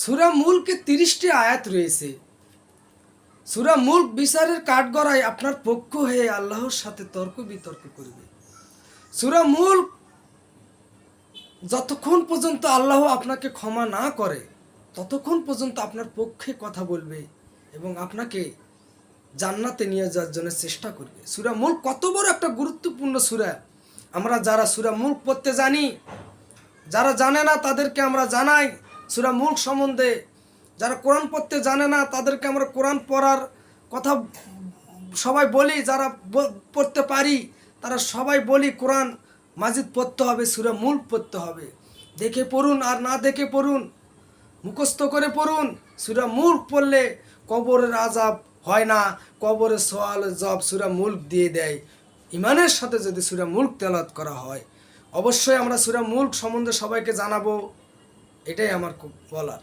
সূরা মুলকে 30টি আয়াত রয়েছে। সূরা মুলক বিচারের কাঠগড়ায় আপনার পক্ষ হয়ে আল্লাহর সাথে তর্ক বিতর্ক করবে। সূরা মুলক যতক্ষণ পর্যন্ত আল্লাহ আপনাকে ক্ষমা না করে ততক্ষণ পর্যন্ত আপনার পক্ষে কথা বলবে এবং আপনাকে জান্নাতে নিয়ে যাওয়ার জন্য চেষ্টা করবে। সূরা মুলক কত বড় একটা গুরুত্বপূর্ণ সূরা। আমরা যারা সূরা মুলক পড়তে জানি, যারা জানে না তাদেরকে আমরা জানাই সূরা মুলক সম্বন্ধে। যারা কোরআন পড়তে জানে না তাদেরকে আমরা কোরআন পড়ার কথা সবাই বলি। যারা পড়তে পারি তারা সবাই বলি কোরআন মাজিদ পড়তে হবে, সূরা মুলক পড়তে হবে। দেখে পড়ুন আর না দেখে পড়ুন, মুখস্থ করে পড়ুন। সূরা মুলক পড়লে কবরের আযাব হয় না, কবরের সওয়াল জবাব সূরা মুলক দিয়ে দেয়। ইমানের সাথে যদি সূরা মুলক তেলাওয়াত করা হয়, অবশ্যই আমরা সূরা মুলক সম্বন্ধে সবাইকে জানাবো। এটাই আমার খুব বলার।